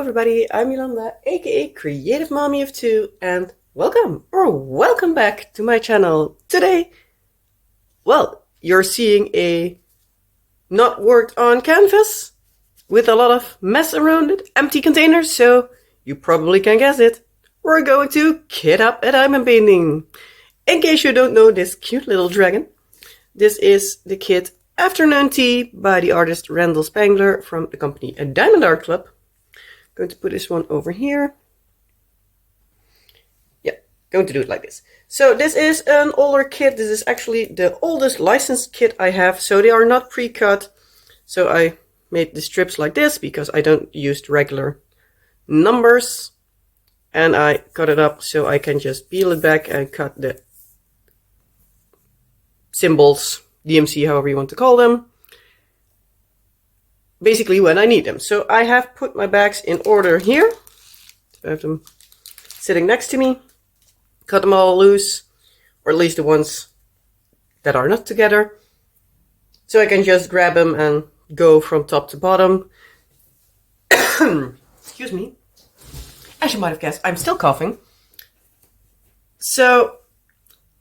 everybody, I'm Yolanda, aka Creative Mommy of Two, and welcome back to my channel. Today, well, you're seeing a not worked on canvas with a lot of mess around it, empty containers, so you probably can guess it. We're going to kit up a diamond painting. In case you don't know this cute little dragon, this is the kit Afternoon Tea by the artist Randall Spangler from the company Diamond Art Club. Going to put this one over here. Yeah, going to do it like this. So this is an older kit. This is actually the oldest licensed kit I have. So they are not pre-cut. So I made the strips like this because I don't use regular numbers. And I cut it up so I can just peel it back and cut the symbols, DMC, however you want to call them, basically when I need them. So I have put my bags in order here. So I have them sitting next to me. Cut them all loose, or at least the ones that are not together. So I can just grab them and go from top to bottom. Excuse me. As you might have guessed, I'm still coughing. So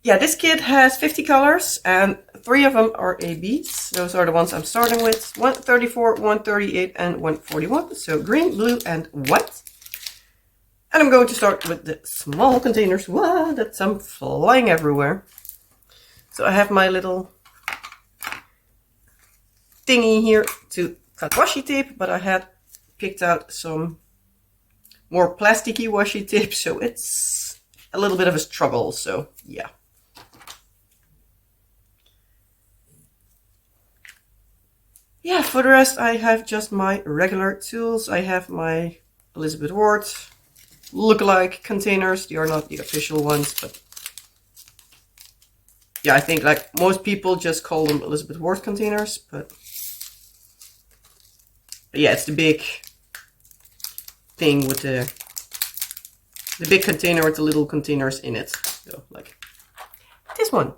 yeah, this kit has 50 colors and 3 of them are ABs. Those are the ones I'm starting with. 134, 138 and 141. So green, blue and white. And I'm going to start with the small containers. Wow, that's some flying everywhere. So I have my little thingy here to cut washi tape, but I had picked out some more plasticky washi tape, so it's a little bit of a struggle, so yeah. Yeah, for the rest I have just my regular tools. I have my Elizabeth Ward look-alike containers. They are not the official ones, but yeah, I think like most people just call them Elizabeth Ward containers, but yeah, it's the big thing with the big container with the little containers in it. So like this one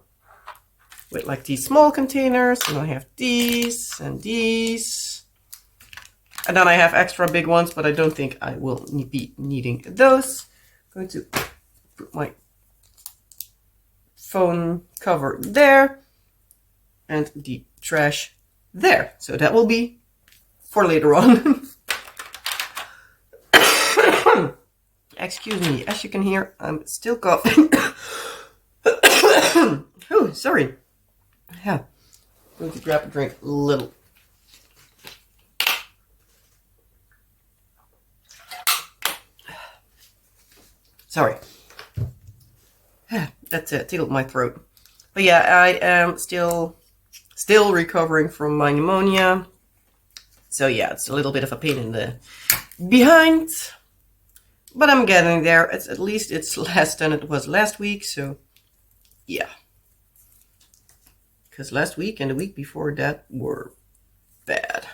with like these small containers, and I have these and these, and then I have extra big ones, but I don't think I will be needing those. I'm going to put my phone cover there and the trash there, so that will be for later on. Excuse me, as you can hear, I'm still coughing. Oh, sorry. Yeah, I'm going to grab a drink a little. Sorry. That tickled my throat. But yeah, I am still recovering from my pneumonia. So yeah, it's a little bit of a pain in the behind. But I'm getting there. At least it's less than it was last week, so yeah. Because last week and the week before that were bad.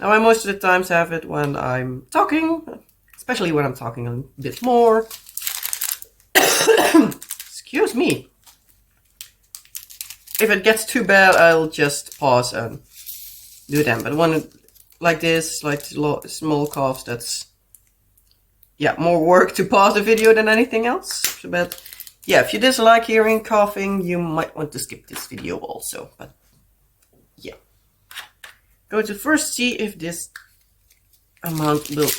Now I most of the times have it when I'm talking, especially when I'm talking a bit more. Excuse me. If it gets too bad, I'll just pause and do them. But when like this, like small coughs, that's yeah, more work to pause the video than anything else. But yeah, if you dislike hearing coughing, you might want to skip this video also. But yeah. Going to first see if this amount will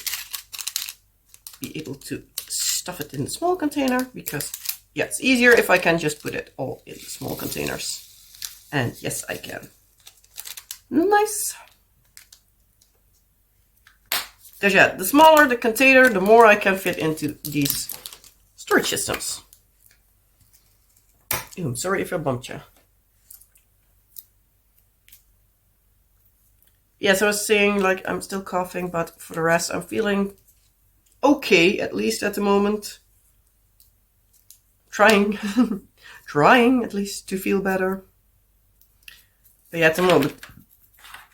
be able to stuff it in the small container, because yeah, it's easier if I can just put it all in the small containers. And yes, I can. Nice. Because yeah, the smaller the container, the more I can fit into these storage systems. Ew, I'm sorry if I bumped you. Yeah, so I was saying, like, I'm still coughing, but for the rest, I'm feeling okay, at least at the moment. Trying at least to feel better. But yeah, at the moment,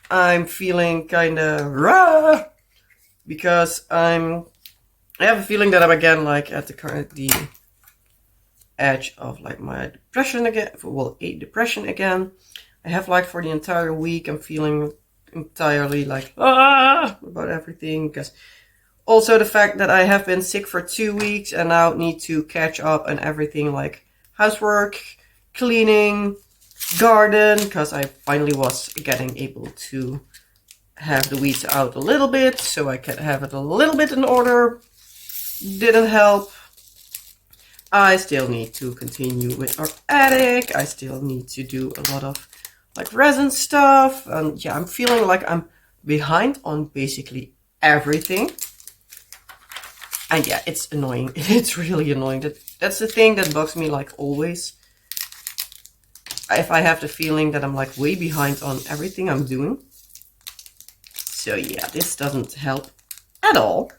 I'm feeling kind of raw. Because I have a feeling that I'm again like at the edge of like my depression again. Well, a depression again. I have like for the entire week I'm feeling entirely like about everything, because also the fact that I have been sick for 2 weeks and now need to catch up on everything like housework, cleaning, garden, because I finally was getting able to have the weeds out a little bit so I can have it a little bit in order. Didn't help. I still need to continue with our attic. I still need to do a lot of like resin stuff. And yeah, I'm feeling like I'm behind on basically everything. And yeah, it's annoying. It's really annoying. That's the thing that bugs me like always. If I have the feeling that I'm like way behind on everything I'm doing. So yeah, this doesn't help at all.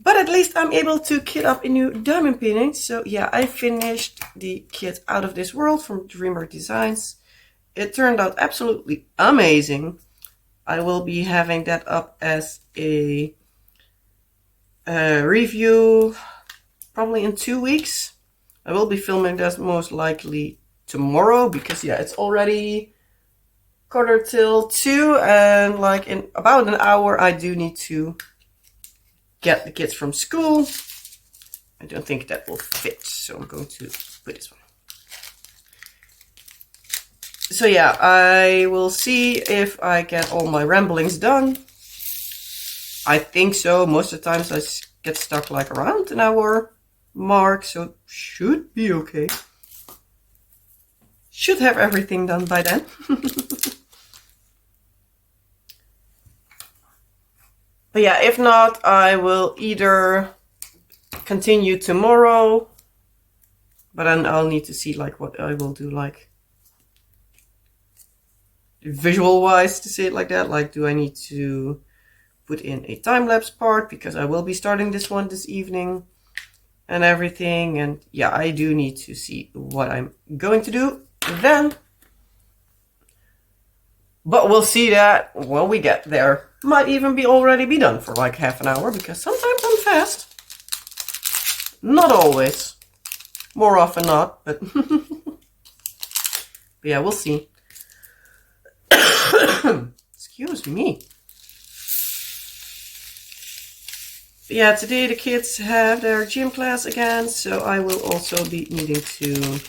But at least I'm able to kit up a new diamond painting. So yeah, I finished the kit Out of This World from Dreamer Designs. It turned out absolutely amazing. I will be having that up as a review probably in 2 weeks. I will be filming this most likely tomorrow because yeah, it's already 1:45 and like in about an hour I do need to get the kids from school. I don't think that will fit, so I'm going to put this one. So yeah, I will see if I get all my ramblings done. I think so. Most of the times I get stuck like around an hour mark, so should be okay. Should have everything done by then. But yeah, if not, I will either continue tomorrow, but then I'll need to see like what I will do like visual wise, to say it like that. Like, do I need to put in a time-lapse part because I will be starting this one this evening and everything. And yeah, I do need to see what I'm going to do then. But we'll see that when we get there. Might even be already be done for like half an hour because sometimes I'm fast. Not always. More often not, but, but yeah, we'll see. Excuse me. But yeah, today the kids have their gym class again, so I will also be needing to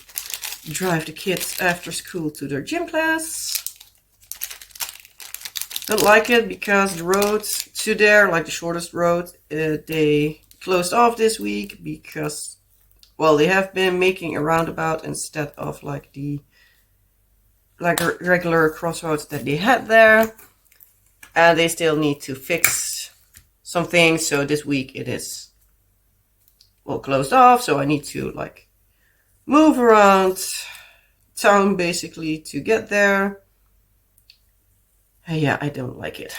drive the kids after school to their gym class. Don't like it because the roads to there, like the shortest road, they closed off this week because, well, they have been making a roundabout instead of like the regular crossroads that they had there, and they still need to fix some things. So this week it is well closed off, so I need to like move around town basically to get there. Yeah, I don't like it.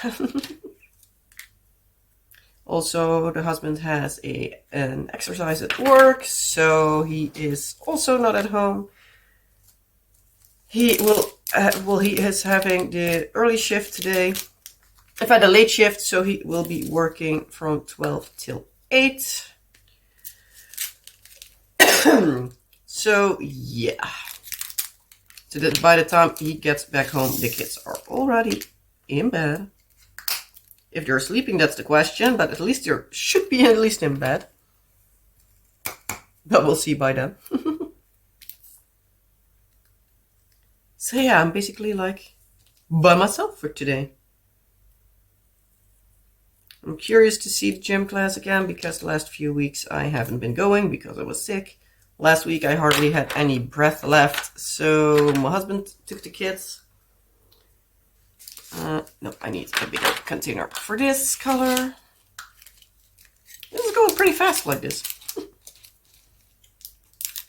Also, the husband has an exercise at work, so he is also not at home. He will, he is having the early shift today. I've had a late shift, so he will be working from 12 till 8. So, yeah. So that by the time he gets back home, the kids are already in bed. If they're sleeping, that's the question, but at least they should be at least in bed. But we'll see by then. So yeah, I'm basically like by myself for today. I'm curious to see the gym class again because the last few weeks I haven't been going because I was sick. Last week I hardly had any breath left, so my husband took the kids. No, I need a bigger container for this color. This is going pretty fast like this.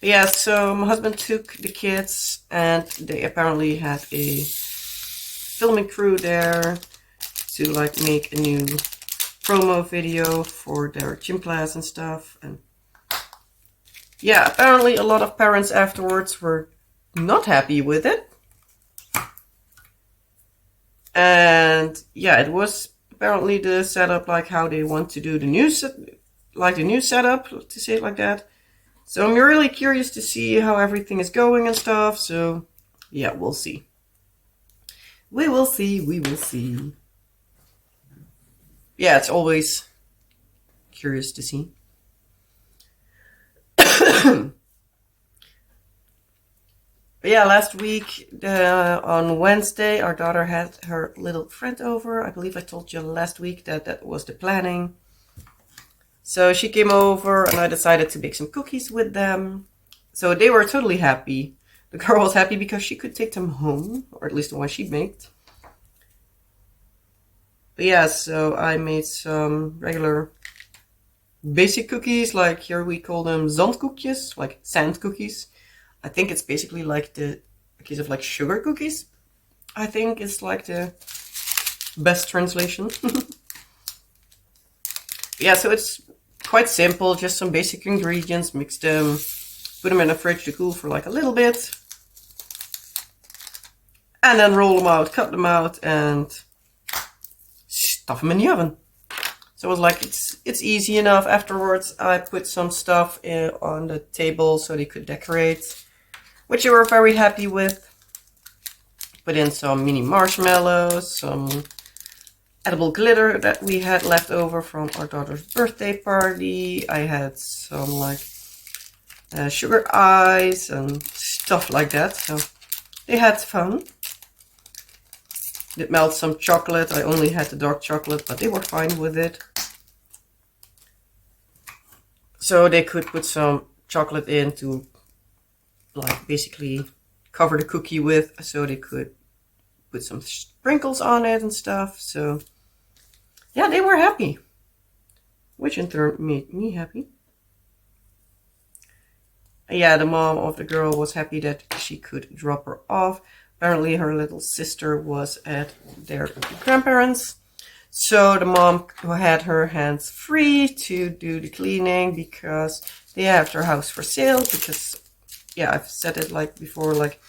Yeah, so my husband took the kids and they apparently had a filming crew there to like make a new promo video for their gym class and stuff. And yeah, apparently a lot of parents afterwards were not happy with it. And yeah, it was apparently the setup like how they want to do the new setup, to say it like that. So I'm really curious to see how everything is going and stuff. So yeah, we'll see. We will see, we will see. Yeah, it's always curious to see. Yeah, last week on Wednesday, our daughter had her little friend over. I believe I told you last week that was the planning. So she came over and I decided to bake some cookies with them. So they were totally happy. The girl was happy because she could take them home, or at least the one she made. But yeah, so I made some regular basic cookies, like here we call them zandkoekjes, like sand cookies. I think it's basically like the case of like sugar cookies. I think it's like the best translation. Yeah, so it's quite simple, just some basic ingredients, mix them, put them in the fridge to cool for like a little bit. And then roll them out, cut them out, and stuff them in the oven. So it was like, it's easy enough. Afterwards, I put some stuff on the table so they could decorate, which they were very happy with. Put in some mini marshmallows, some edible glitter that we had left over from our daughter's birthday party. I had some like sugar eyes and stuff like that. So they had fun. Did melt some chocolate. I only had the dark chocolate, but they were fine with it. So they could put some chocolate in to like basically cover the cookie with, so they could put some sprinkles on it and stuff. So yeah, they were happy, which in turn made me happy. Yeah, the mom of the girl was happy that she could drop her off. Apparently her little sister was at their grandparents. So the mom had her hands free to do the cleaning because they have their house for sale. Because, yeah, I've said it like before, like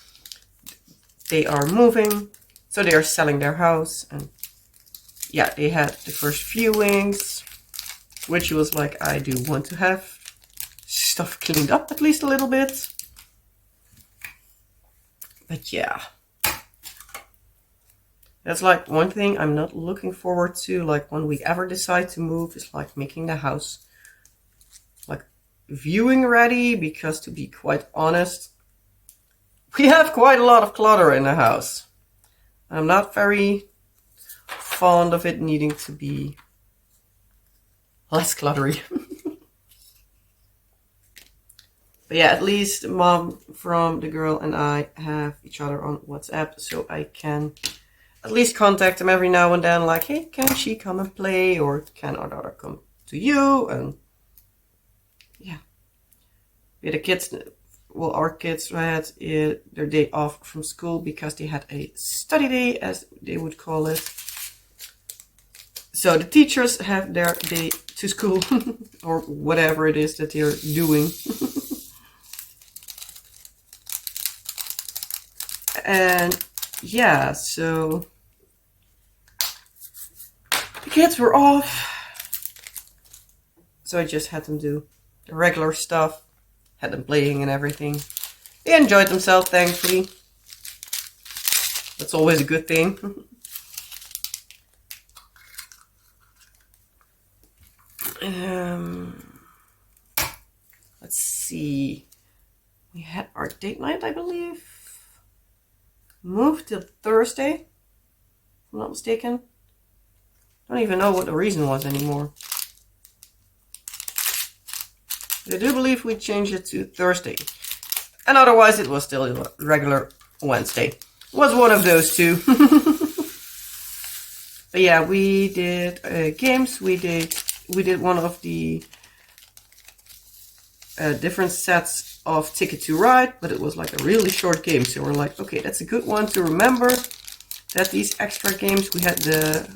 they are moving. So they are selling their house. And yeah, they had the first viewings, which was like, I do want to have stuff cleaned up at least a little bit. But yeah. That's like one thing I'm not looking forward to, like when we ever decide to move, is like making the house like viewing ready, because to be quite honest, we have quite a lot of clutter in the house. I'm not very fond of it needing to be less cluttery. But yeah, at least mom from the girl and I have each other on WhatsApp, so I can at least contact them every now and then, like, hey, can she come and play, or can our daughter come to you? And yeah, the kids, well, our kids had their day off from school because they had a study day, as they would call it. So the teachers have their day to school or whatever it is that they're doing. And yeah, so the kids were off, so I just had them do the regular stuff, had them playing and everything. They enjoyed themselves, thankfully. That's always a good thing. Let's see. We had our date night, I believe, moved till Thursday, if I'm not mistaken. I don't even know what the reason was anymore. But I do believe we changed it to Thursday. And otherwise it was still a regular Wednesday. It was one of those two. But yeah, we did games. We did one of the different sets of Ticket to Ride, but it was like a really short game. So we're like, okay, that's a good one to remember. That these extra games, we had the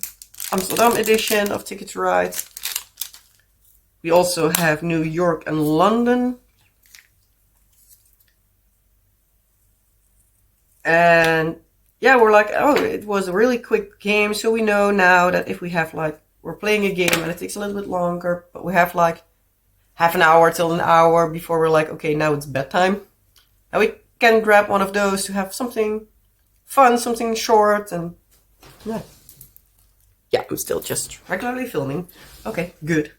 Amsterdam edition of Ticket to Ride. We also have New York and London. And yeah, we're like, oh, it was a really quick game. So we know now that if we have like, we're playing a game and it takes a little bit longer, but we have like half an hour till an hour before we're like, okay, now it's bedtime. And we can grab one of those to have something fun, something short, and yeah. Yeah, I'm still just regularly filming. Okay, good.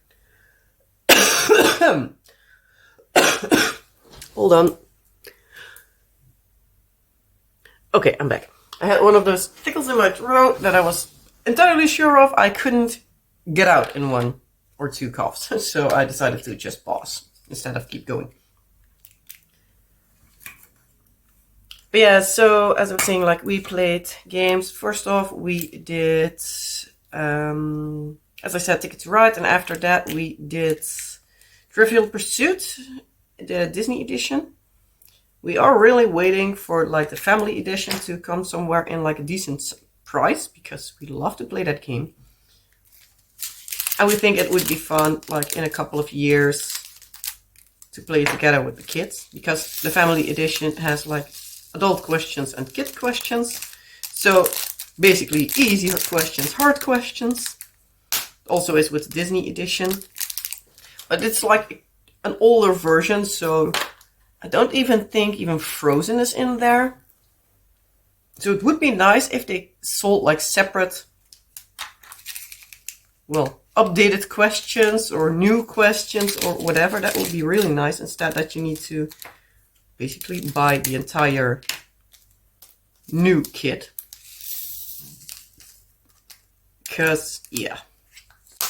Hold on. Okay, I'm back. I had one of those tickles in my throat that I was entirely sure of I couldn't get out in 1 or 2 coughs. So I decided to just pause instead of keep going. But yeah, so as I was saying, like, we played games. First off, we did, as I said, Ticket to Ride, and after that we did Trivial Pursuit, the Disney edition. We are really waiting for like the family edition to come somewhere in like a decent price, because we love to play that game. And we think it would be fun, like in a couple of years, to play it together with the kids, because the family edition has like adult questions and kid questions. So basically easy questions, hard questions. Also is with the Disney edition. But it's like an older version, so I don't even think even Frozen is in there. So it would be nice if they sold like separate, well, updated questions or new questions or whatever. That would be really nice, instead that you need to basically buy the entire new kit. Because, yeah,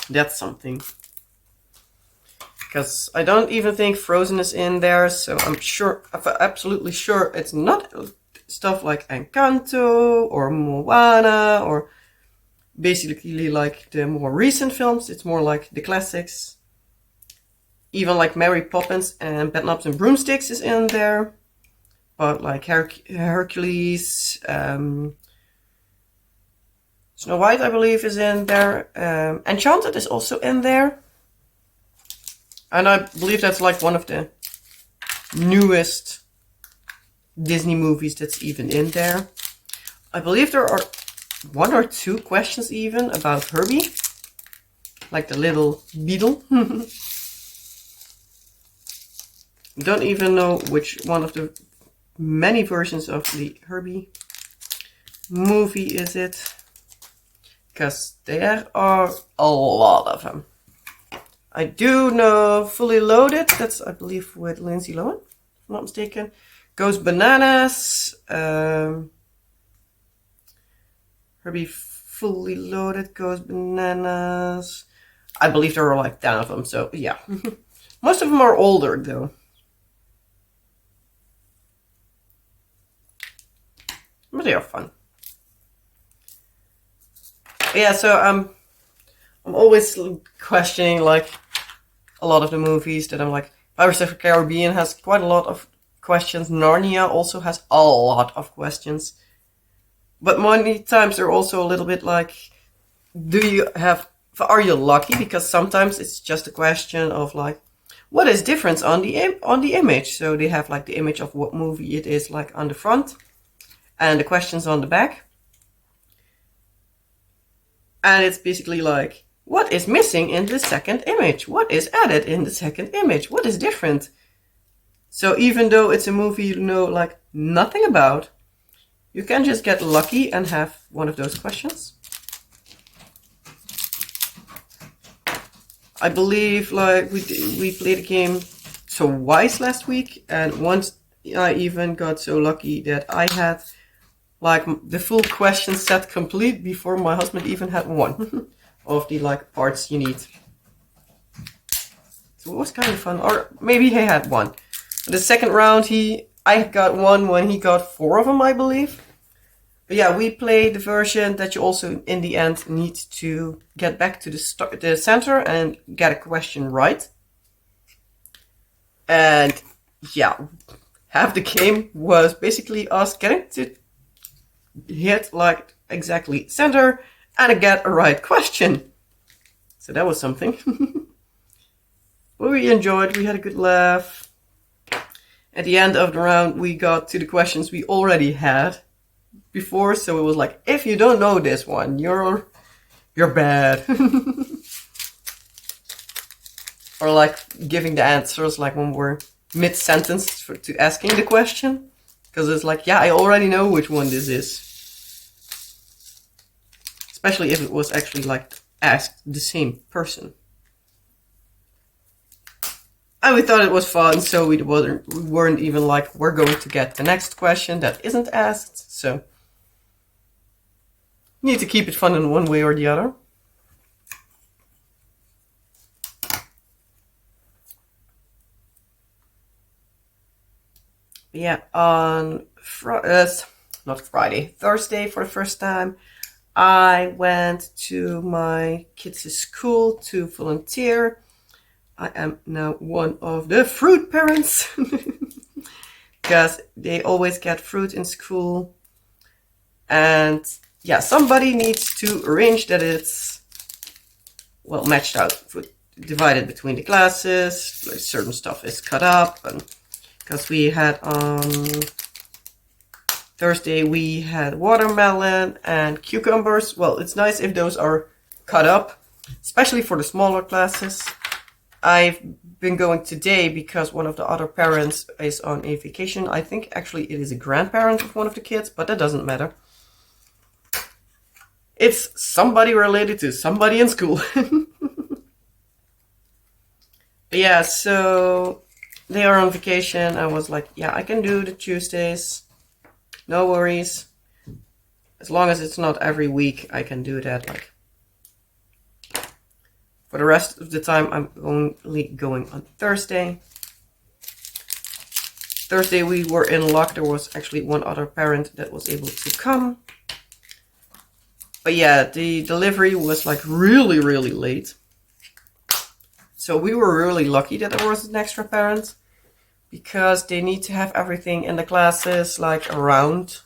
that's something. Because I don't even think Frozen is in there, so I'm absolutely sure it's not stuff like Encanto or Moana or basically like the more recent films. It's more like the classics. Even like Mary Poppins and Bedknobs and Broomsticks is in there. But like Hercules, Snow White, I believe, is in there. Enchanted is also in there. And I believe that's like one of the newest Disney movies that's even in there. I believe there are 1 or 2 questions even about Herbie. Like the little beetle. Don't even know which one of the many versions of the Herbie movie is it. Because there are a lot of them. I do know Fully Loaded, that's I believe with Lindsay Lohan, if I'm not mistaken. Goes Bananas, Herbie Fully Loaded, Goes Bananas. I believe there are like 10 of them, so yeah. Most of them are older though. But they are fun. Yeah, so I'm always questioning like a lot of the movies that I'm like, Pirates of the Caribbean has quite a lot of questions. Narnia also has a lot of questions. But many times they're also a little bit like, are you lucky? Because sometimes it's just a question of like, what is different on the image? So they have like the image of what movie it is like on the front and the questions on the back. And it's basically like, what is missing in the second image? What is added in the second image? What is different? So even though it's a movie you know like nothing about, you can just get lucky and have one of those questions. I believe like we played a game twice last week, and once I even got so lucky that I had like the full question set complete before my husband even had one. Of the like parts you need. So it was kind of fun, or maybe he had one. The second round I got one when he got 4 of them, I believe. But yeah, we played the version that you also in the end need to get back to the center and get a question right. And yeah, half the game was basically us getting to hit like exactly center and get a right question. So that was something. But we enjoyed, we had a good laugh. At the end of the round, we got to the questions we already had before. So it was like, if you don't know this one, you're bad. Or like giving the answers like when we're mid-sentence to asking the question. Because it's like, yeah, I already know which one this is. especially if it was actually like asked the same person. And we thought it was fun, so we weren't even like, we're going to get the next question that isn't asked. So you need to keep it fun in one way or the other. But yeah, on Thursday for the first time, I went to my kids' school to volunteer. I am now one of the fruit parents because they always get fruit in school. And yeah, somebody needs to arrange that it's, well, matched out, fruit divided between the classes, like certain stuff is cut up. And because we had on Thursday, we had watermelon and cucumbers. Well, it's nice if those are cut up, especially for the smaller classes. I've been going today because one of the other parents is on a vacation. I think actually it is a grandparent of one of the kids, but that doesn't matter. It's somebody related to somebody in school. But yeah, so they are on vacation. I was like, yeah, I can do the Tuesdays. No worries. As long as it's not every week, I can do that. Like, for the rest of the time, I'm only going on Thursday. Thursday we were in luck. There was actually one other parent that was able to come. But yeah, the delivery was like really, really late. So we were really lucky that there was an extra parent, because they need to have everything in the classes like around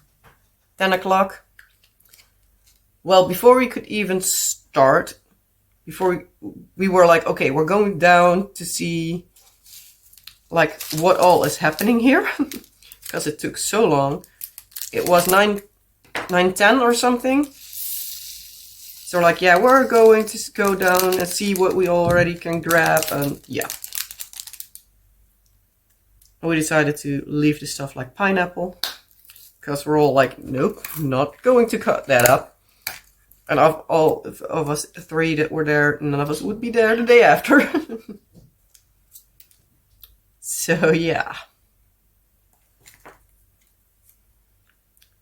10 o'clock. Well, before we could even start, before we were like, okay, we're going down to see like what all is happening here, because it took so long. It was 9:10 or something. So we're like, yeah, we're going to go down and see what we already can grab. And yeah, we decided to leave the stuff like pineapple, because we're all like, nope, not going to cut that up. And of all of us three that were there, none of us would be there the day after. So yeah.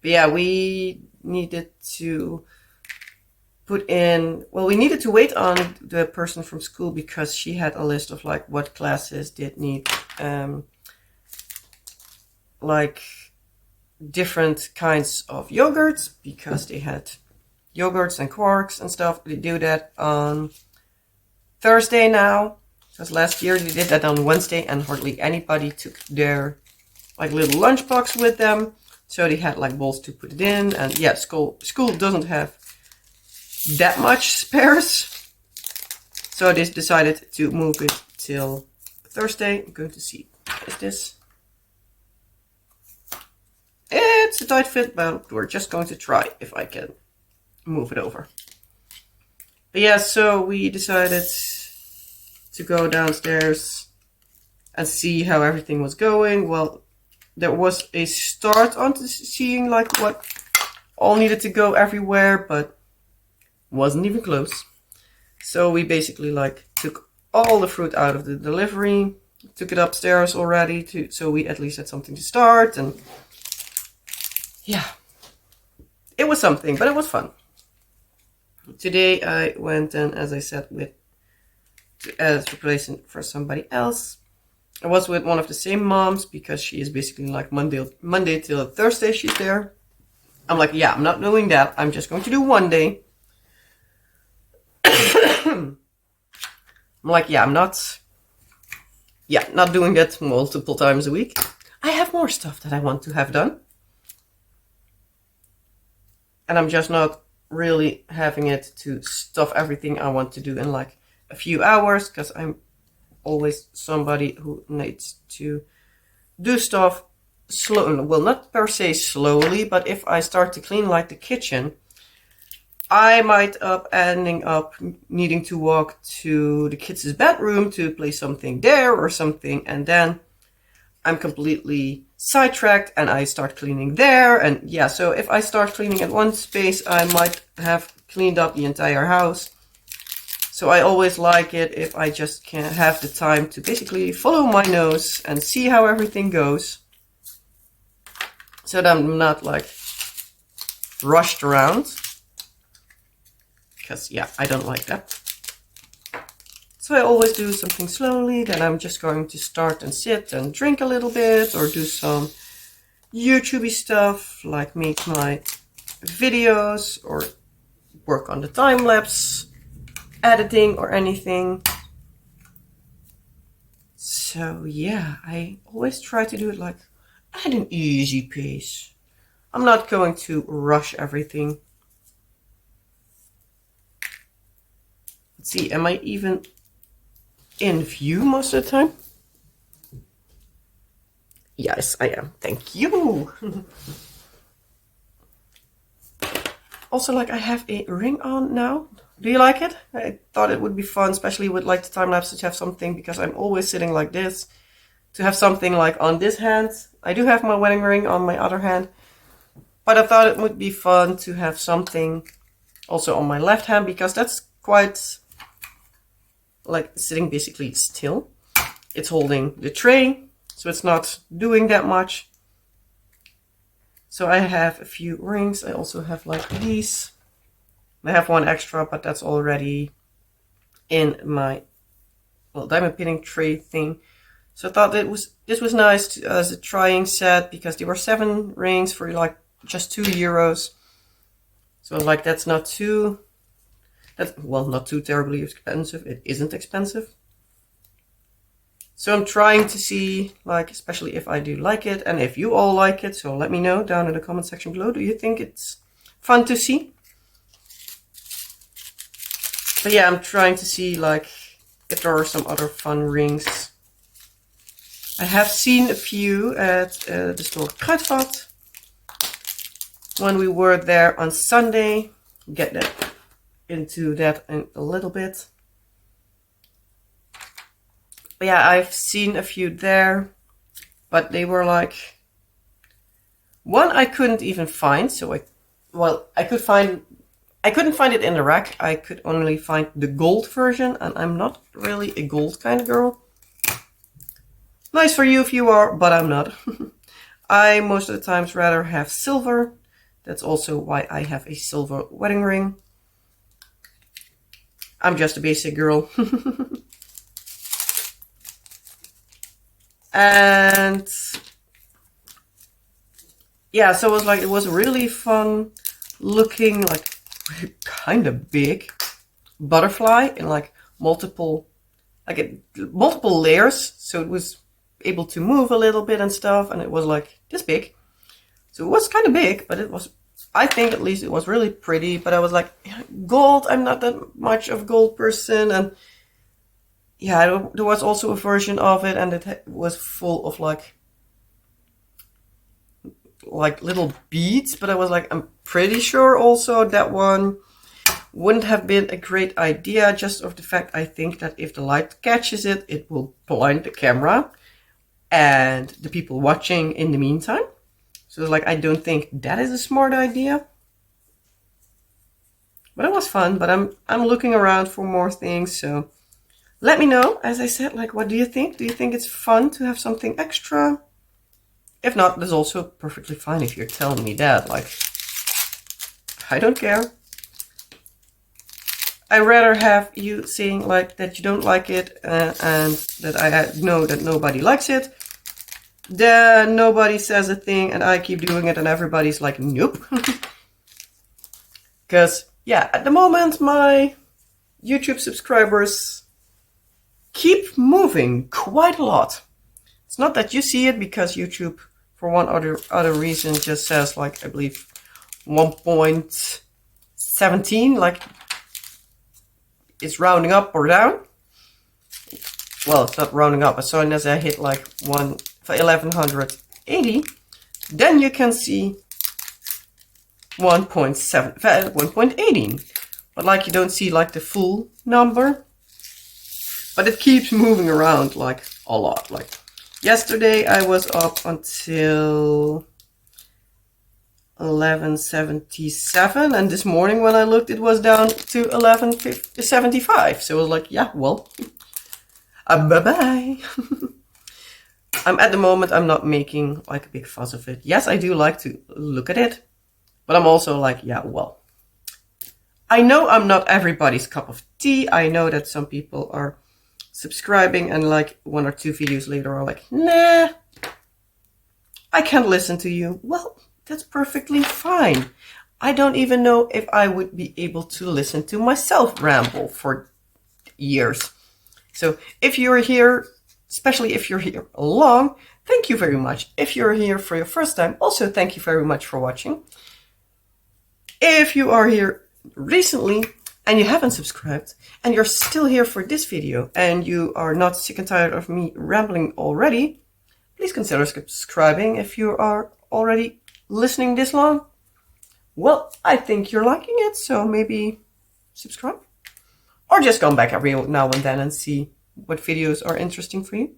But yeah, we needed to put in, well, we needed to wait on the person from school, because she had a list of like what classes did need like different kinds of yogurts, because they had yogurts and quarks and stuff. They do that on Thursday now, because last year they did that on Wednesday and hardly anybody took their like little lunchbox with them, so they had like bowls to put it in. And yeah, school doesn't have that much spares, so they decided to move it till Thursday. I'm going to see, is this, it's a tight fit, but we're just going to try if I can move it over. But yeah, so we decided to go downstairs and see how everything was going. Well, there was a start on to seeing like what all needed to go everywhere, but wasn't even close. So we basically like took all the fruit out of the delivery, took it upstairs already so we at least had something to start. And yeah, it was something, but it was fun. Today I went in, as I said, as replacement for somebody else. I was with one of the same moms, because she is basically like Monday till Thursday she's there. I'm like, yeah, I'm not doing that. I'm just going to do one day. I'm like, yeah, I'm not doing that multiple times a week. I have more stuff that I want to have done. And I'm just not really having it to stuff everything I want to do in like a few hours, because I'm always somebody who needs to do stuff slow. Well, not per se slowly, but if I start to clean like the kitchen, I might ending up needing to walk to the kids' bedroom to play something there or something, and then I'm completely sidetracked and I start cleaning there. And yeah, so if I start cleaning at one space, I might have cleaned up the entire house. So I always like it if I just can have the time to basically follow my nose and see how everything goes. So that I'm not like rushed around. Because yeah, I don't like that. So I always do something slowly. Then I'm just going to start and sit and drink a little bit, or do some YouTubey stuff like make my videos or work on the time-lapse editing or anything. So yeah, I always try to do it like at an easy pace. I'm not going to rush everything. Let's see, am I even in view most of the time? Yes, I am. Thank you. Also, like, I have a ring on now. Do you like it? I thought it would be fun, especially with like the time lapse, to have something, because I'm always sitting like this, to have something like on this hand. I do have my wedding ring on my other hand, but I thought it would be fun to have something also on my left hand, because that's quite like sitting basically still. It's holding the tray, so it's not doing that much. So I have a few rings. I also have like these. I have one extra, but that's already in my diamond pinning tray thing. So I thought this was nice as a trying set, because there were 7 rings for like just €2. So like that's not too not too terribly expensive. It isn't expensive. So I'm trying to see, like, especially if I do like it, and if you all like it. So let me know down in the comment section below. Do you think it's fun to see? But yeah, I'm trying to see like if there are some other fun rings. I have seen a few at the store Kruidvat when we were there on Sunday. Get into that in a little bit. But yeah, I've seen a few there, but they were like, one I couldn't even find. So I couldn't find it in the rack. I could only find the gold version, and I'm not really a gold kind of girl. Nice for you if you are, but I'm not. I most of the times rather have silver. That's also why I have a silver wedding ring. I'm just a basic girl. And yeah, so it was really fun looking, like kind of big butterfly in like multiple layers. So it was able to move a little bit and stuff, and it was like this big. So it was kind of big, but it was, I think at least it was really pretty. But I was like, gold, I'm not that much of a gold person. And yeah, there was also a version of it, and it was full of like little beads. But I was like, I'm pretty sure also that one wouldn't have been a great idea, just of the fact I think that if the light catches it, it will blind the camera and the people watching in the meantime. So like, I don't think that is a smart idea. But it was fun. But I'm looking around for more things, so let me know, as I said, like, what do you think? Do you think it's fun to have something extra? If not, that's also perfectly fine if you're telling me that. Like, I don't care. I'd rather have you saying like that you don't like it and that I know that nobody likes it, then nobody says a thing and I keep doing it and everybody's like, nope. Because, yeah, at the moment my YouTube subscribers keep moving quite a lot. It's not that you see it, because YouTube, for one other reason, just says like, I believe 1.17, like it's rounding up or down. Well, it's not rounding up. As soon as I hit like 1180, then you can see 1.18. But like, you don't see like the full number. But it keeps moving around like a lot. Like yesterday I was up until 1177, and this morning when I looked, it was down to 1175. So I was like, yeah, well, bye-bye. At the moment, I'm not making like a big fuss of it. Yes, I do like to look at it, but I'm also like, yeah, well, I know I'm not everybody's cup of tea. I know that some people are subscribing and like 1 or 2 videos later are like, nah, I can't listen to you. Well, that's perfectly fine. I don't even know if I would be able to listen to myself ramble for years. So if you're here, especially if you're here long, thank you very much. If you're here for your first time, also thank you very much for watching. If you are here recently and you haven't subscribed and you're still here for this video and you are not sick and tired of me rambling already, please consider subscribing if you are already listening this long. Well, I think you're liking it, so maybe subscribe. Or just come back every now and then and see what videos are interesting for you.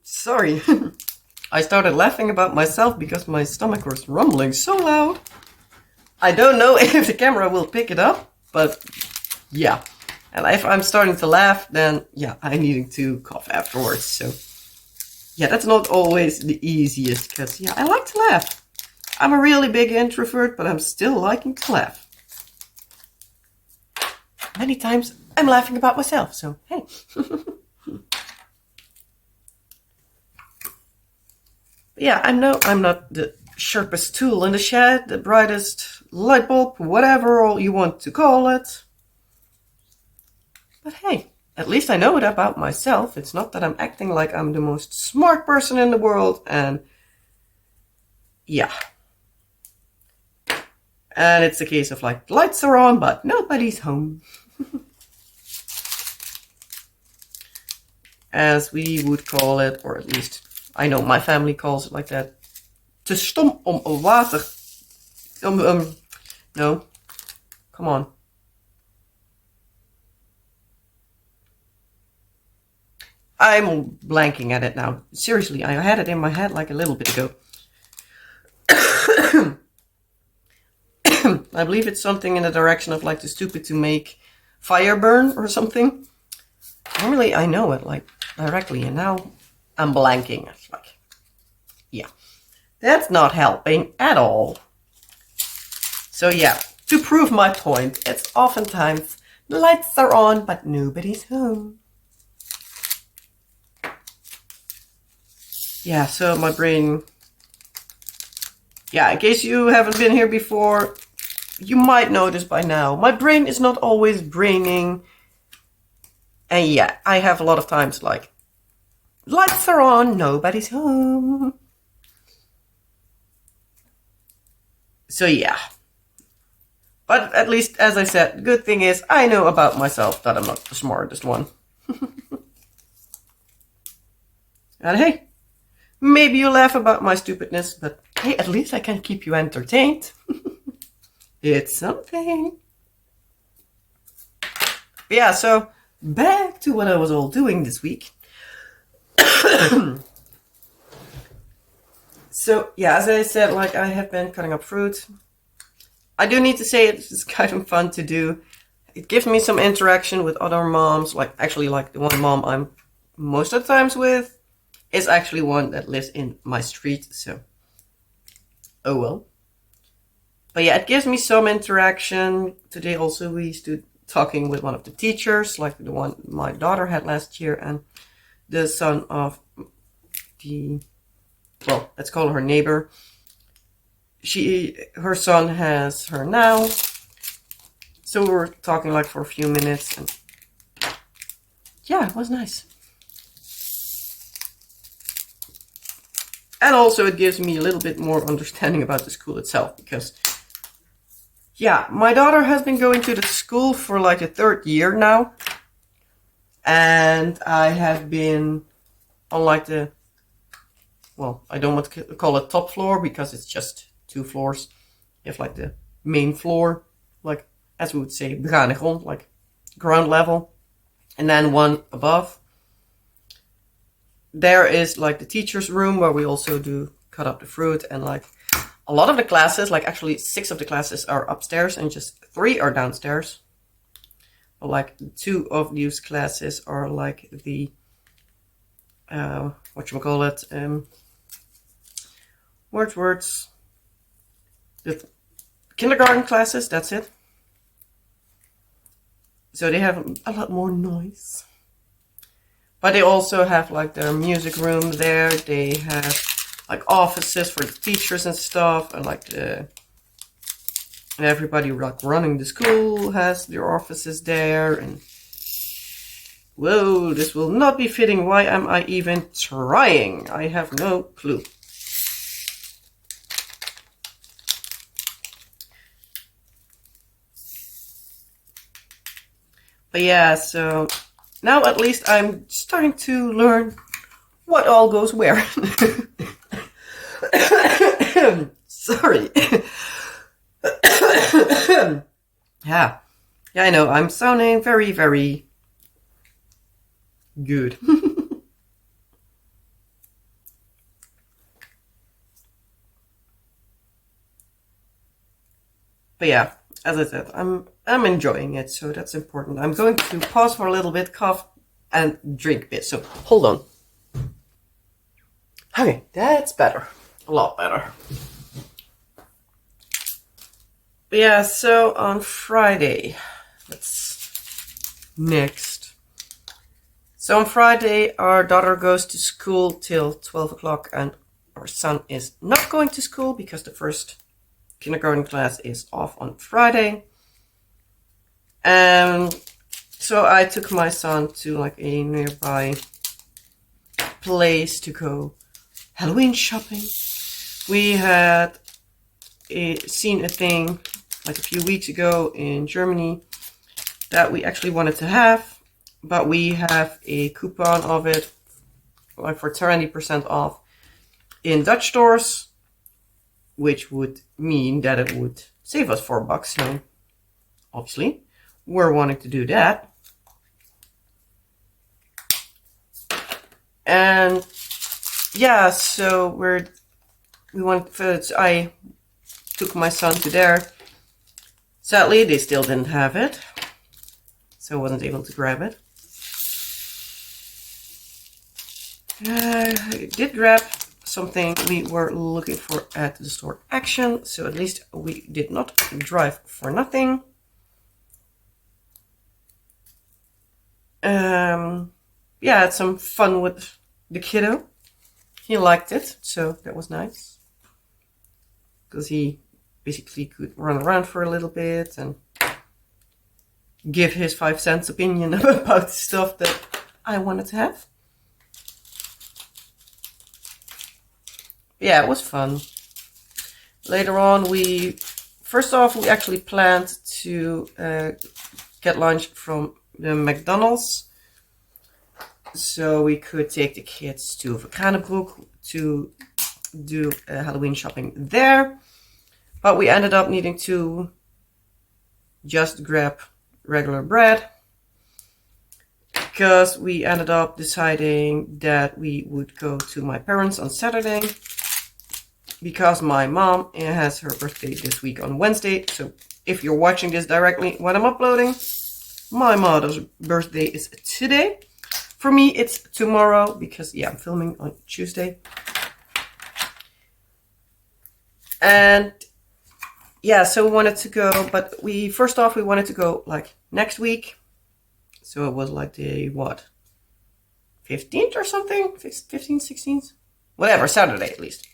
Sorry. I started laughing about myself because my stomach was rumbling so loud. I don't know if the camera will pick it up, but yeah. And if I'm starting to laugh, then yeah, I'm needing to cough afterwards. So yeah, that's not always the easiest because yeah, I like to laugh. I'm a really big introvert, but I'm still liking to laugh. Many times I'm laughing about myself, so hey. Yeah, I know I'm not the sharpest tool in the shed, the brightest light bulb, whatever all you want to call it. But hey, at least I know it about myself. It's not that I'm acting like I'm the most smart person in the world, and yeah. And it's a case of like, lights are on, but nobody's home. As we would call it, or at least I know my family calls it like that. Te stom om water. No. Come on. I'm blanking at it now. Seriously, I had it in my head like a little bit ago. I believe it's something in the direction of like too stupid to make fire burn or something. Normally I know it like directly, and now I'm blanking. It's like, yeah, that's not helping at all. So yeah, to prove my point, it's oftentimes the lights are on, but nobody's home. Yeah, so my brain, yeah, in case you haven't been here before, you might notice by now, my brain is not always braining. And yeah, I have a lot of times like, lights are on, nobody's home. So yeah. But at least, as I said, good thing is I know about myself that I'm not the smartest one. And hey, maybe you laugh about my stupidness, but hey, at least I can keep you entertained. It's something. But yeah, so back to what I was all doing this week. So yeah, as I said, like I have been cutting up fruit. I do need to say it's kind of fun to do. It gives me some interaction with other moms. Like actually, like the one mom I'm most of the times with is actually one that lives in my street. So, oh well. But yeah, it gives me some interaction. Today also we stood talking with one of the teachers, like the one my daughter had last year, and the son of the, well, let's call her neighbor. Her son has her now. So we were talking like for a few minutes, and yeah, it was nice. And also it gives me a little bit more understanding about the school itself, because yeah, my daughter has been going to the school for like the 3rd year now. And I have been on like the, well, I don't want to call it top floor because it's just 2 floors. You have like the main floor, like as we would say, begane grond, like ground level. And then one above. there is like the teacher's room where we also do cut up the fruit, and like a lot of the classes, like actually 6 of the classes are upstairs and just 3 are downstairs. But like 2 of these classes are like the whatchamacallit, words. The kindergarten classes, that's it. So they have a lot more noise. But they also have like their music room there. They have like offices for the teachers and stuff, and like and everybody like running the school has their offices there. And whoa, this will not be fitting. Why am I even trying? I have no clue. But yeah, so now at least I'm starting to learn what all goes where. Sorry. Yeah, I know, I'm sounding very, very good. But yeah, as I said, I'm enjoying it, so that's important. I'm going to pause for a little bit, cough, and drink a bit. So hold on. Okay, that's better. A lot better. But yeah, so on Friday, that's next. So on Friday, our daughter goes to school till 12 o'clock, and our son is not going to school because the first kindergarten class is off on Friday. So I took my son to like a nearby place to go Halloween shopping. We had seen a thing like a few weeks ago in Germany that we actually wanted to have, but we have a coupon of it like for 20% off in Dutch stores, which would mean that it would save us $4. So obviously we're wanting to do that. And yeah, so I took my son to there. Sadly, they still didn't have it, so I wasn't able to grab it. I did grab something we were looking for at the store Action, so at least we did not drive for nothing. Yeah, I had some fun with the kiddo. He liked it, so that was nice. Because he basically could run around for a little bit and give his 5 cents opinion about the stuff that I wanted to have. Yeah, it was fun. Later on, first off, we actually planned to get lunch from the McDonald's. So we could take the kids to Vulkanenbroek to do Halloween shopping there. But we ended up needing to just grab regular bread, because we ended up deciding that we would go to my parents on Saturday, because my mom has her birthday this week on Wednesday. So if you're watching this directly when I'm uploading, my mother's birthday is today. For me, it's tomorrow, because yeah, I'm filming on Tuesday. And yeah, so we wanted to go, but first off we wanted to go like next week. So it was like the 15th or something? 15th, 16th? Whatever, Saturday at least.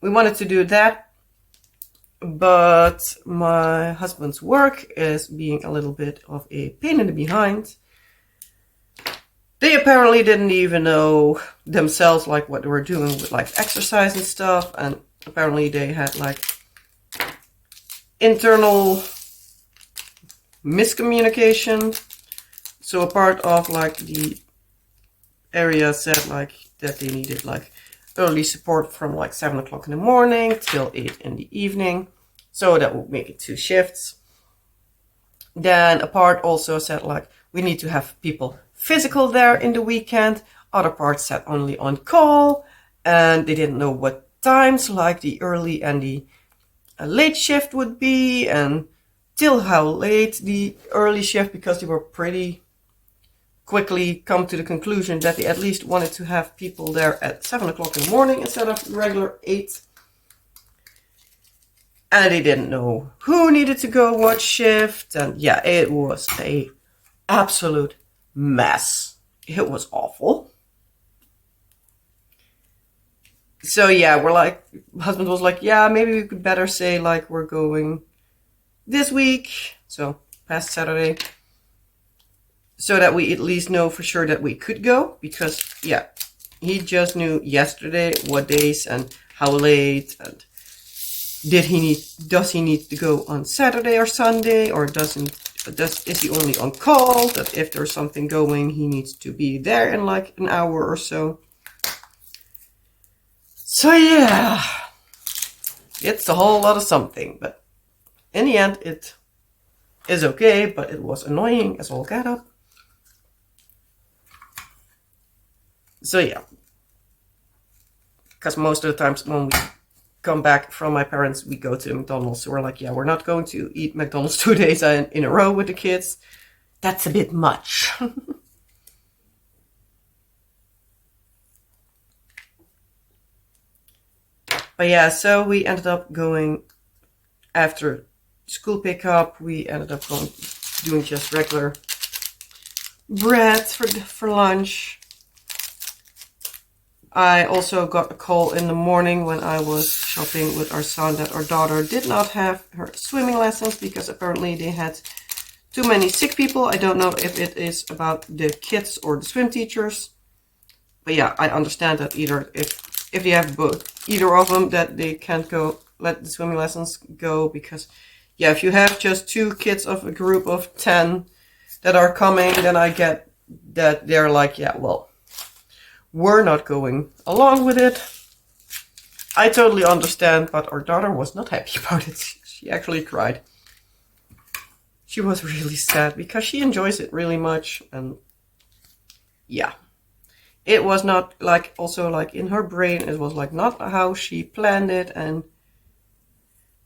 We wanted to do that, but my husband's work is being a little bit of a pain in the behind. They apparently didn't even know themselves like what they were doing with like exercise and stuff, and apparently they had like internal miscommunication. So a part of like the area said like that they needed like early support from like 7 o'clock in the morning till 8 in the evening. So that would make it 2 shifts. Then a part also said like we need to have people physical there in the weekend. Other parts said only on call, and they didn't know what times, like the early and the late shift would be, and till how late the early shift, because they were pretty quickly come to the conclusion that they at least wanted to have people there at 7 o'clock in the morning instead of regular 8. And they didn't know who needed to go what shift, and yeah, it was a absolute mess. It was awful. So yeah, we're like, husband was like, yeah, maybe we could better say like we're going this week, so past Saturday, so that we at least know for sure that we could go, because yeah, he just knew yesterday what days and how late, and does he need to go on Saturday or Sunday, or is he only on call, that if there's something going he needs to be there in like an hour or so. So yeah, it's a whole lot of something, but in the end it is okay, but it was annoying as all get up. So yeah, because most of the times when we come back from my parents, we go to McDonald's. So we're like, yeah, we're not going to eat McDonald's 2 days in a row with the kids. That's a bit much. But yeah, so we ended up going after school pickup. We ended up doing just regular bread for lunch. I also got a call in the morning when I was shopping with our son that our daughter did not have her swimming lessons because apparently they had too many sick people. I don't know if it is about the kids or the swim teachers. But yeah, I understand that either if they have both, either of them, that they can't go let the swimming lessons go, because yeah, if you have just 2 kids of a group of 10 that are coming, then I get that they're like, yeah, well, we're not going along with it. I totally understand, but our daughter was not happy about it. She actually cried. She was really sad because she enjoys it really much, and yeah. It was not like, also like in her brain, it was like not how she planned it, and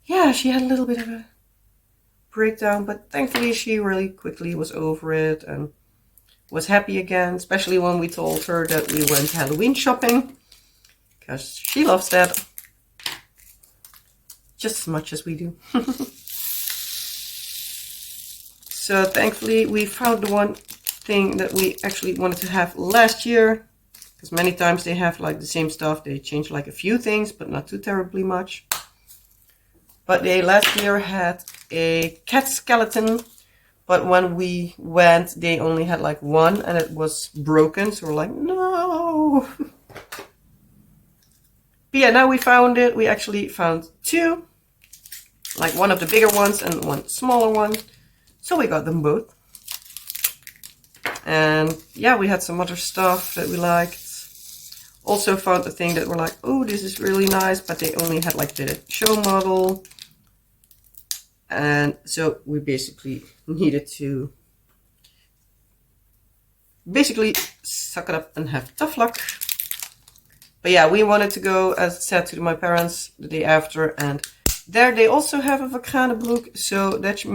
yeah, she had a little bit of a breakdown, but thankfully she really quickly was over it and was happy again, especially when we told her that we went Halloween shopping, because she loves that just as much as we do. So thankfully we found the one thing that we actually wanted to have last year, because many times they have like the same stuff, they change like a few things but not too terribly much. But they last year had a cat skeleton, but when we went they only had like one and it was broken, so we're like, no. But yeah, now we found it. We actually found 2, like one of the bigger ones and one smaller one, so we got them both. And yeah, we had some other stuff that we liked. Also found a thing that we're like, oh, this is really nice, but they only had like the show model. And so we basically needed to suck it up and have tough luck. But yeah, we wanted to go, as I said, to my parents the day after, and there they also have a Vakranenbroek, so that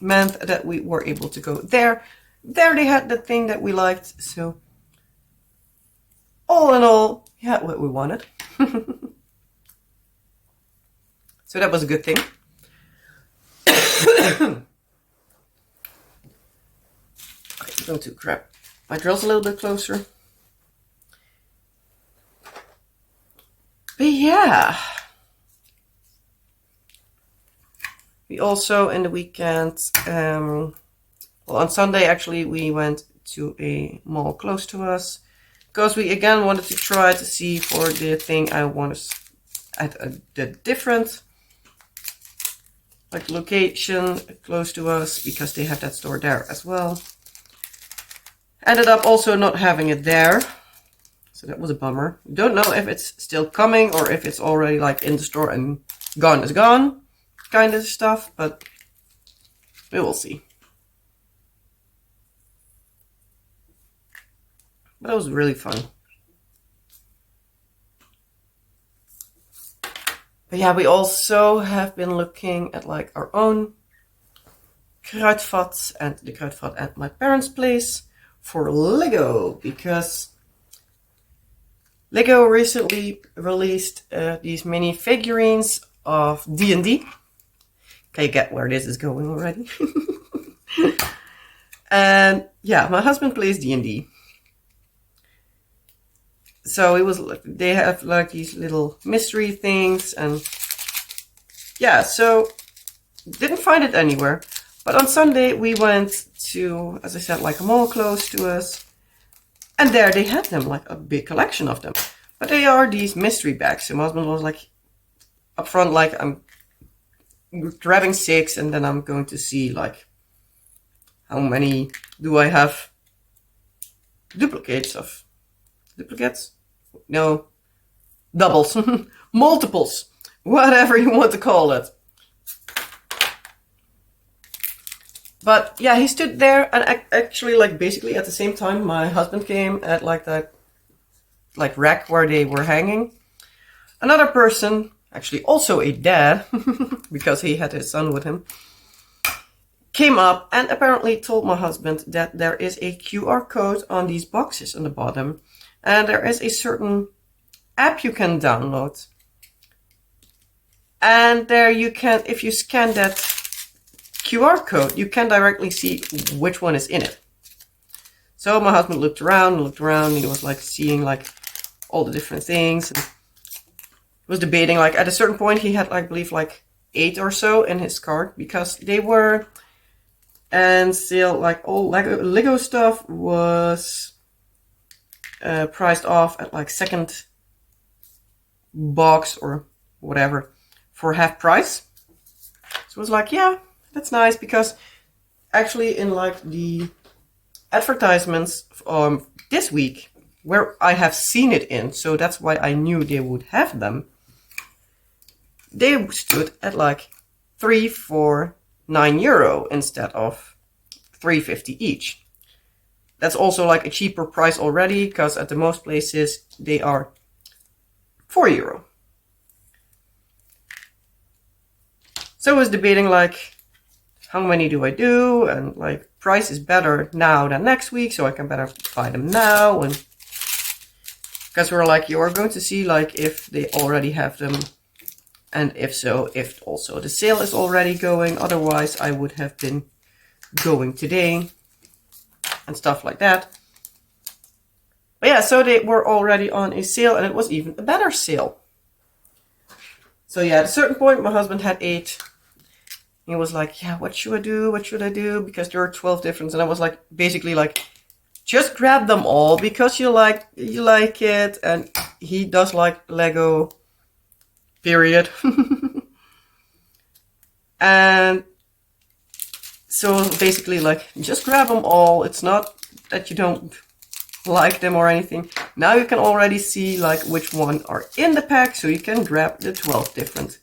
meant that we were able to go there. There they had the thing that we liked, so all in all, we had what we wanted. So that was a good thing. Okay, I'm going to grab my drills a little bit closer. But yeah, we also in the weekend, well, on Sunday actually, we went to a mall close to us because we again wanted to try to see for the thing I wanted at the different like location close to us, because they have that store there as well. Ended up also not having it there, so that was a bummer. Don't know if it's still coming or if it's already like in the store and gone is gone kind of stuff, but we will see. But it was really fun. But yeah, we also have been looking at like our own kruidvat and the kruidvat at my parents' place for Lego, because Lego recently released these mini figurines of D&D. Can you get where this is going already? And yeah, my husband plays D&D. So it was, they have like these little mystery things, and yeah, so didn't find it anywhere. But on Sunday we went to, as I said, like a mall close to us, and there they had them, like a big collection of them. But they are these mystery bags. So my husband was like up front, like, I'm grabbing 6 and then I'm going to see like how many do I have duplicates of. Duplicates? No. Doubles. Multiples. Whatever you want to call it. But yeah, he stood there, and actually, like, basically at the same time my husband came at like that like rack where they were hanging. Another person, actually also a dad, because he had his son with him, came up and apparently told my husband that there is a QR code on these boxes on the bottom. And there is a certain app you can download. And there you can, if you scan that QR code, you can directly see which one is in it. So my husband looked around, and he was like seeing like all the different things. And was debating, like at a certain point he had, I believe, like 8 or so in his cart, because they were, and still like all Lego stuff was priced off at like second box or whatever for half price. So it was like, yeah, that's nice, because actually in like the advertisements this week, where I have seen it in, so that's why I knew they would have them, they stood at like 3 for €9 instead of $3.50 each. That's also like a cheaper price already, because at the most places they are €4. So I was debating like, how many do I do? And like, price is better now than next week, so I can better buy them now. And because we're like, you are going to see like if they already have them, and if so, if also the sale is already going. Otherwise I would have been going today and stuff like that. But yeah, so they were already on a sale, and it was even a better sale. So yeah, at a certain point my husband had 8. He was like, yeah, what should I do? What should I do? Because there are 12 different. And I was like, basically like, just grab them all, because you like it, and he does like Lego, period. And so basically like, just grab them all. It's not that you don't like them or anything. Now you can already see like which one are in the pack, so you can grab the 12 different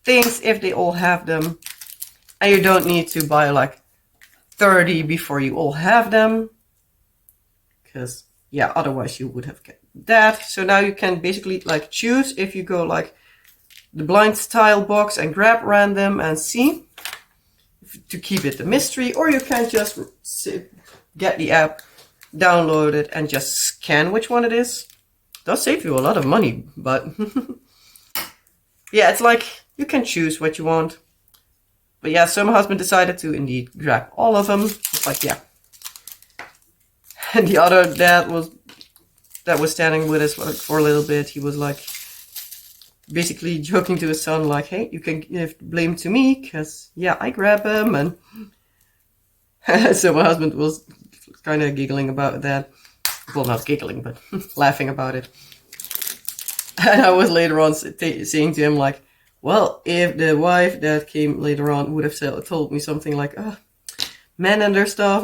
things if they all have them. And you don't need to buy like 30 before you all have them, because yeah, otherwise you would have get that. So now you can basically like choose if you go like the blind style box and grab random and see, to keep it a mystery, or you can just get the app, download it, and just scan which one it is. It does save you a lot of money, but yeah, it's like you can choose what you want. But yeah, so my husband decided to indeed grab all of them. It's like, yeah. And the other dad that was standing with us like for a little bit, he was like basically joking to his son, like, hey, you can give blame to me, because yeah, I grab them. And so my husband was kind of giggling about that. Well, not giggling, but laughing about it. And I was later on saying to him like, well, if the wife that came later on would have told me something like, men and their stuff,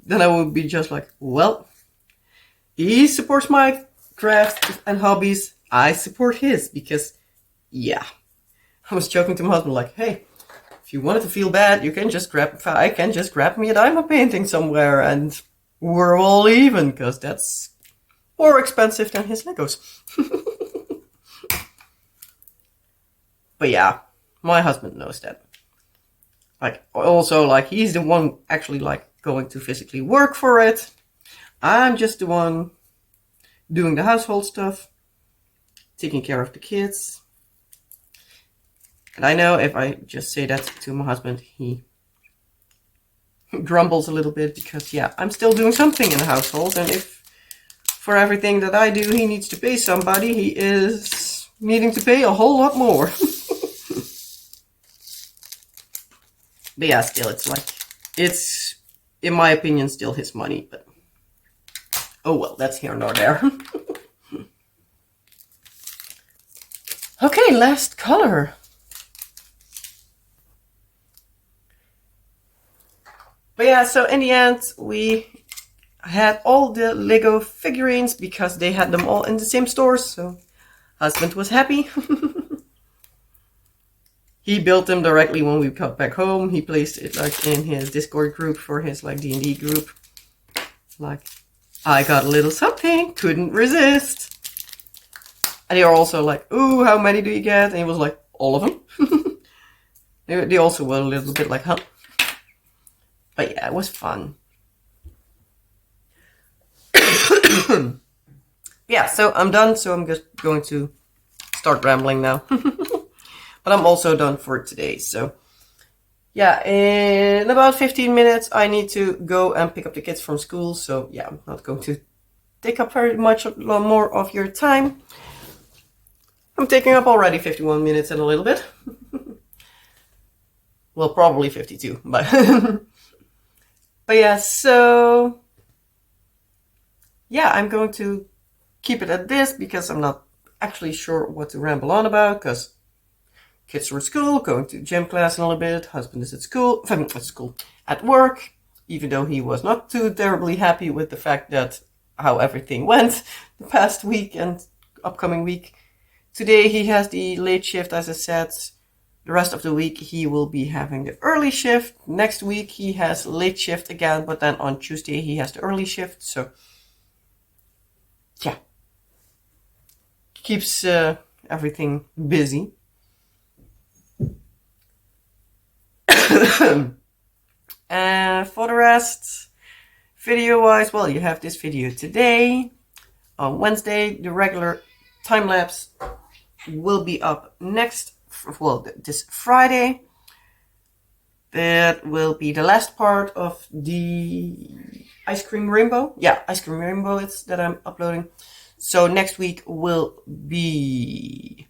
then I would be just like, well, he supports my craft and hobbies, I support his, because yeah. I was joking to my husband like, hey, if you wanted to feel bad, I can just grab me a diamond painting somewhere and we're all even, because that's more expensive than his Legos. But yeah, my husband knows that. Like, also, like, he's the one actually, like, going to physically work for it. I'm just the one doing the household stuff, taking care of the kids. And I know if I just say that to my husband, he grumbles a little bit because, yeah, I'm still doing something in the household. And if for everything that I do, he needs to pay somebody, he is needing to pay a whole lot more. But yeah, still, it's like, it's, in my opinion, still his money. But oh well, that's here nor there. Okay, last color. But yeah, so in the end, we had all the Lego figurines because they had them all in the same stores. So husband was happy. He built them directly when we got back home. He placed it like in his Discord group for his like D&D group. Like, I got a little something, couldn't resist. And they were also like, ooh, how many do you get? And he was like, all of them. They also were a little bit like, huh? But yeah, it was fun. Yeah, so I'm done. So I'm just going to start rambling now. But I'm also done for today. So yeah, in about 15 minutes, I need to go and pick up the kids from school. So yeah, I'm not going to take up very much more of your time. I'm taking up already 51 minutes and a little bit. Well, probably 52, but but yeah, so yeah, I'm going to keep it at this because I'm not actually sure what to ramble on about because kids are at school, going to gym class in a little bit, husband is at work, even though he was not too terribly happy with the fact that how everything went the past week and upcoming week. Today he has the late shift, as I said. The rest of the week he will be having the early shift. Next week he has late shift again, but then on Tuesday he has the early shift. So yeah, keeps everything busy. For the rest, video-wise, well, you have this video today. On Wednesday, the regular time-lapse will be up this Friday. That will be the last part of the ice cream rainbow. Yeah, ice cream rainbow it's that I'm uploading. So next week will be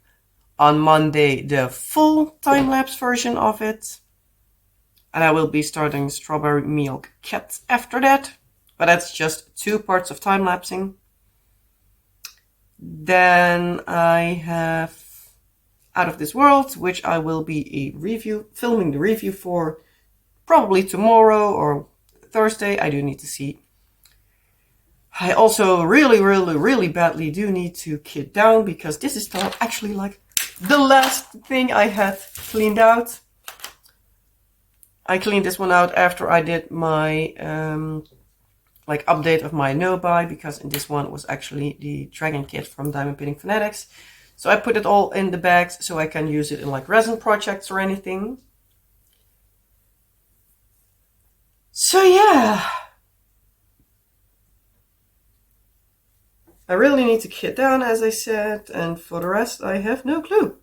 on Monday the full time-lapse version of it. And I will be starting Strawberry Milk Cat after that. But that's just 2 parts of time-lapsing. Then I have Out of This World, which I will be filming the review for probably tomorrow or Thursday. I do need to see. I also really badly do need to kit down because this is actually like the last thing I had cleaned out. I cleaned this one out after I did my update of my no-buy, because in this one was actually the dragon kit from Diamond Painting Fanatics. So I put it all in the bags so I can use it in like resin projects or anything. So yeah, I really need to kit down, as I said, and for the rest I have no clue.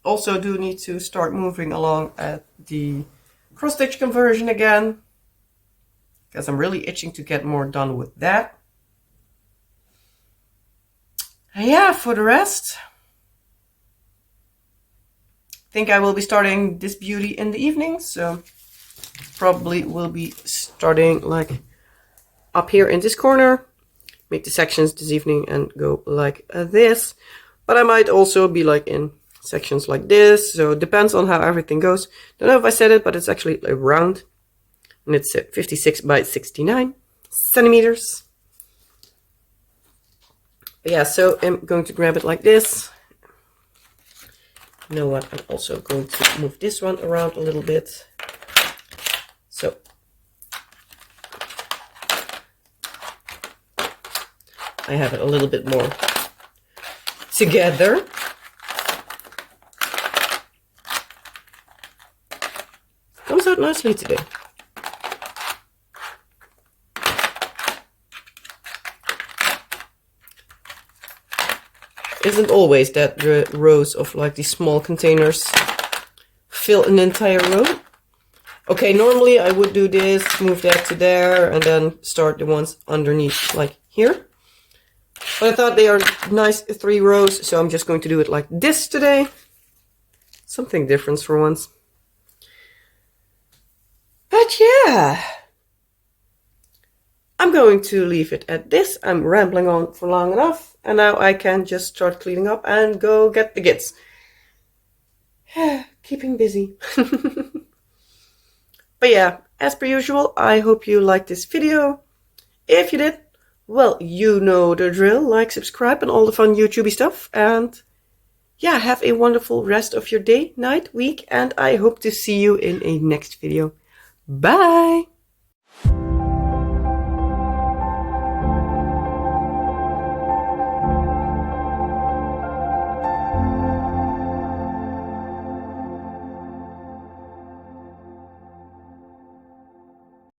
Also do need to start moving along at the cross-stitch conversion again, because I'm really itching to get more done with that. And yeah, for the rest, I think I will be starting this beauty in the evening, so probably will be starting like up here in this corner, make the sections this evening and go like this. But I might also be like in sections like this, so it depends on how everything goes. Don't know if I said it, but it's actually like round, and it's 56 by 69 centimeters. But yeah, so I'm going to grab it like this. You know what, I'm also going to move this one around a little bit. So I have it a little bit more together. Comes out nicely today. Isn't always that the rows of like these small containers fill an entire row. Okay, normally I would do this, move that to there, and then start the ones underneath, like here. But I thought they are nice 3 rows, so I'm just going to do it like this today. Something different for once. But yeah, I'm going to leave it at this. I'm rambling on for long enough, and now I can just start cleaning up and go get the kids. Keeping busy. But yeah, as per usual, I hope you liked this video. If you did, well, you know the drill. Like, subscribe, and all the fun YouTubey stuff. And yeah, have a wonderful rest of your day, night, week, and I hope to see you in a next video. Bye!